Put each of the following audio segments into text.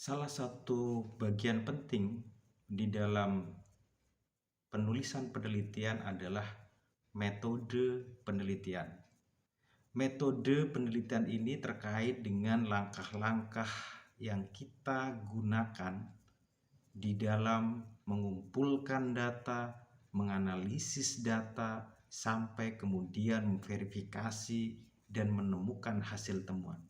Salah satu bagian penting di dalam penulisan penelitian adalah metode penelitian. Metode penelitian ini terkait dengan langkah-langkah yang kita gunakan di dalam mengumpulkan data, menganalisis data, sampai kemudian memverifikasi dan menemukan hasil temuan.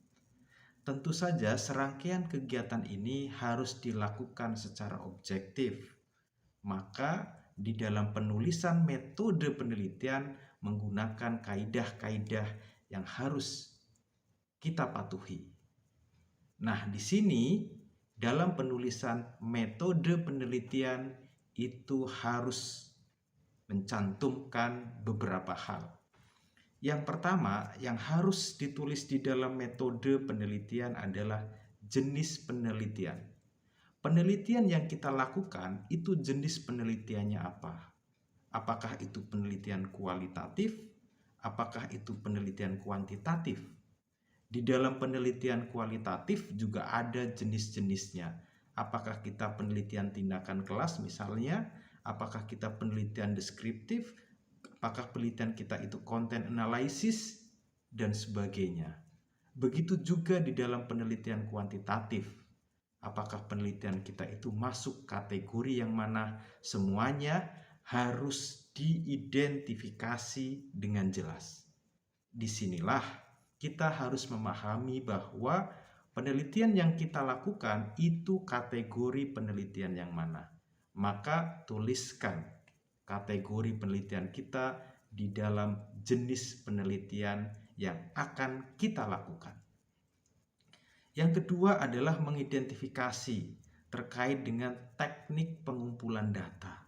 Tentu saja serangkaian kegiatan ini harus dilakukan secara objektif. Maka di dalam penulisan metode penelitian menggunakan kaidah-kaidah yang harus kita patuhi. Nah, di sini dalam penulisan metode penelitian itu harus mencantumkan beberapa hal. Yang pertama yang harus ditulis di dalam metode penelitian adalah jenis penelitian. Penelitian yang kita lakukan itu jenis penelitiannya apa? Apakah itu penelitian kualitatif? Apakah itu penelitian kuantitatif? Di dalam penelitian kualitatif juga ada jenis-jenisnya. Apakah kita penelitian tindakan kelas misalnya? Apakah kita penelitian deskriptif? Apakah penelitian kita itu content analysis? Dan sebagainya. Begitu juga di dalam penelitian kuantitatif. Apakah penelitian kita itu masuk kategori yang mana? Semuanya harus diidentifikasi dengan jelas. Disinilah kita harus memahami bahwa penelitian yang kita lakukan itu kategori penelitian yang mana. Maka tuliskan kategori penelitian kita di dalam jenis penelitian yang akan kita lakukan. Yang kedua adalah mengidentifikasi terkait dengan teknik pengumpulan data.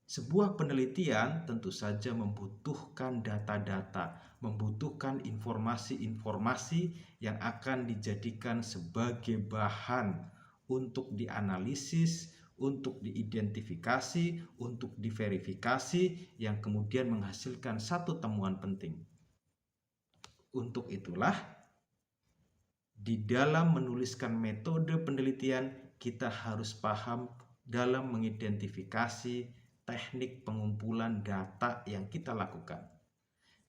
Sebuah penelitian tentu saja membutuhkan data-data, membutuhkan informasi-informasi yang akan dijadikan sebagai bahan untuk dianalisis, untuk diidentifikasi, untuk diverifikasi, yang kemudian menghasilkan satu temuan penting. Untuk itulah, di dalam menuliskan metode penelitian, kita harus paham dalam mengidentifikasi teknik pengumpulan data yang kita lakukan.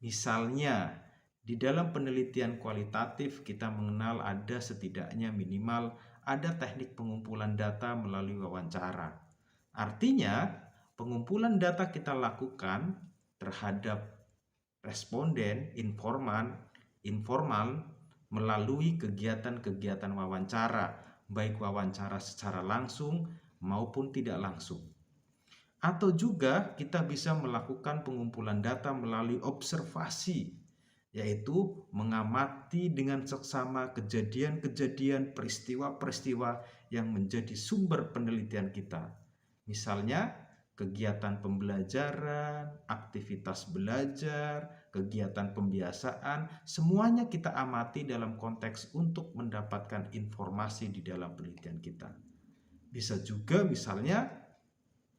Misalnya, di dalam penelitian kualitatif kita mengenal ada setidaknya minimal ada teknik pengumpulan data melalui wawancara. Artinya, pengumpulan data kita lakukan terhadap responden informal melalui kegiatan-kegiatan wawancara, baik wawancara secara langsung maupun tidak langsung. Atau juga kita bisa melakukan pengumpulan data melalui observasi, yaitu mengamati dengan seksama kejadian-kejadian, peristiwa-peristiwa yang menjadi sumber penelitian kita. Misalnya, kegiatan pembelajaran, aktivitas belajar, kegiatan pembiasaan, semuanya kita amati dalam konteks untuk mendapatkan informasi di dalam penelitian kita. Bisa juga misalnya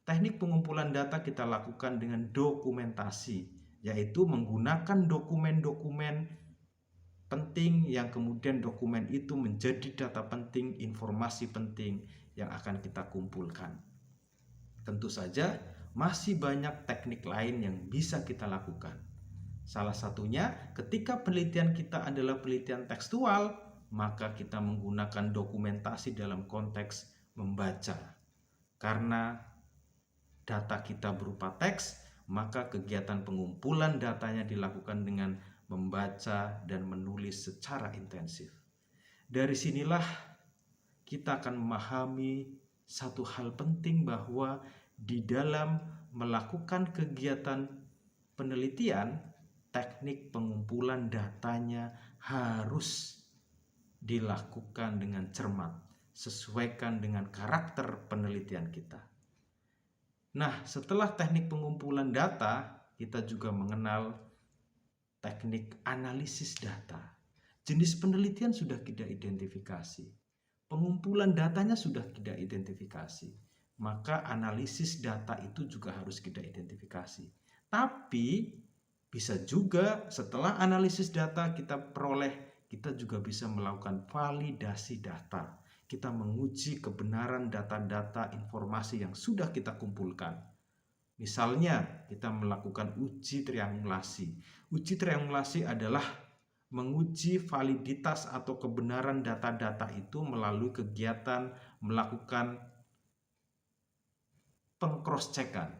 teknik pengumpulan data kita lakukan dengan dokumentasi, yaitu menggunakan dokumen-dokumen penting yang kemudian dokumen itu menjadi data penting, informasi penting yang akan kita kumpulkan. Tentu saja masih banyak teknik lain yang bisa kita lakukan. Salah satunya ketika penelitian kita adalah penelitian tekstual, maka kita menggunakan dokumentasi dalam konteks membaca. Karena data kita berupa teks, maka kegiatan pengumpulan datanya dilakukan dengan membaca dan menulis secara intensif. Dari sinilah kita akan memahami satu hal penting bahwa di dalam melakukan kegiatan penelitian, teknik pengumpulan datanya harus dilakukan dengan cermat, sesuaikan dengan karakter penelitian kita. Nah, setelah teknik pengumpulan data, kita juga mengenal teknik analisis data. Jenis penelitian sudah kita identifikasi. Pengumpulan datanya sudah kita identifikasi. Maka analisis data itu juga harus kita identifikasi. Tapi bisa juga setelah analisis data kita peroleh, kita juga bisa melakukan validasi data. kita menguji kebenaran data-data informasi yang sudah kita kumpulkan. Misalnya, kita melakukan uji triangulasi. Uji triangulasi adalah menguji validitas atau kebenaran data-data itu melalui kegiatan melakukan pengcross-checkan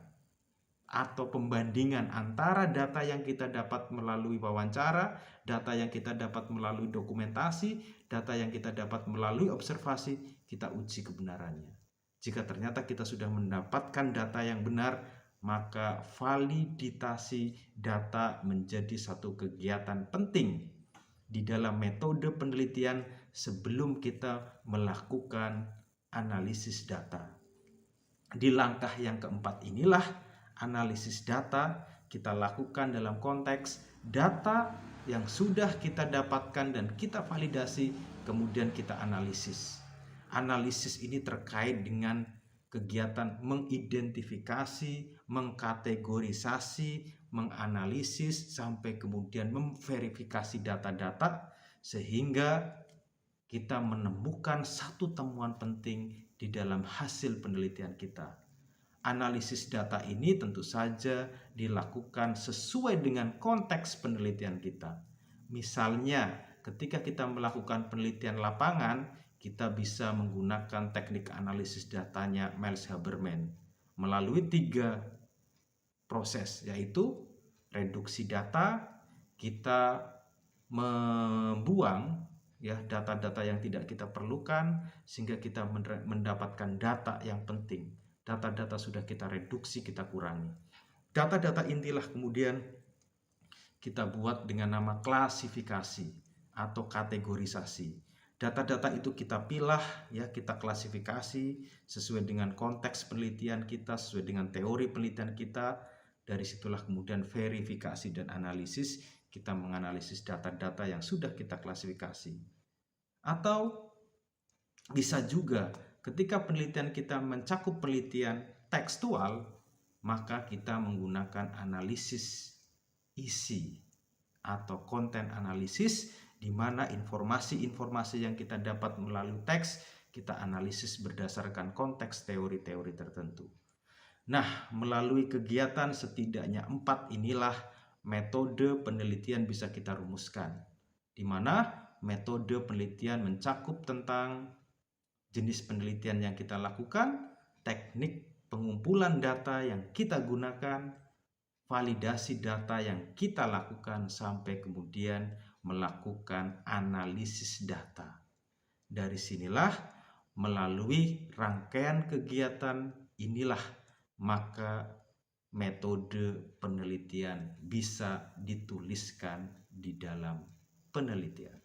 atau pembandingan antara data yang kita dapat melalui wawancara, data yang kita dapat melalui dokumentasi, data yang kita dapat melalui observasi, kita uji kebenarannya. Jika ternyata kita sudah mendapatkan data yang benar, maka validasi data menjadi satu kegiatan penting di dalam metode penelitian sebelum kita melakukan analisis data. Di langkah yang keempat inilah analisis data kita lakukan dalam konteks data yang sudah kita dapatkan dan kita validasi, kemudian kita analisis. Analisis ini terkait dengan kegiatan mengidentifikasi, mengkategorisasi, menganalisis, sampai kemudian memverifikasi data-data sehingga kita menemukan satu temuan penting di dalam hasil penelitian kita. Analisis data ini tentu saja dilakukan sesuai dengan konteks penelitian kita. Misalnya, ketika kita melakukan penelitian lapangan, kita bisa menggunakan teknik analisis datanya Miles Haberman melalui 3 proses, yaitu reduksi data, kita membuang data-data yang tidak kita perlukan sehingga kita mendapatkan data yang penting. Data-data sudah kita reduksi, kita kurangi. Data-data inilah kemudian kita buat dengan nama klasifikasi atau kategorisasi. Data-data itu kita pilah, kita klasifikasi sesuai dengan konteks penelitian kita, sesuai dengan teori penelitian kita. Dari situlah kemudian verifikasi dan analisis, kita menganalisis data-data yang sudah kita klasifikasi. Atau bisa juga ketika penelitian kita mencakup penelitian tekstual, maka kita menggunakan analisis isi atau konten analisis, di mana informasi-informasi yang kita dapat melalui teks, kita analisis berdasarkan konteks teori-teori tertentu. Nah, melalui kegiatan setidaknya 4 inilah metode penelitian bisa kita rumuskan, di mana metode penelitian mencakup tentang jenis penelitian yang kita lakukan, teknik pengumpulan data yang kita gunakan, validasi data yang kita lakukan, sampai kemudian melakukan analisis data. Dari sinilah melalui rangkaian kegiatan inilah maka metode penelitian bisa dituliskan di dalam penelitian.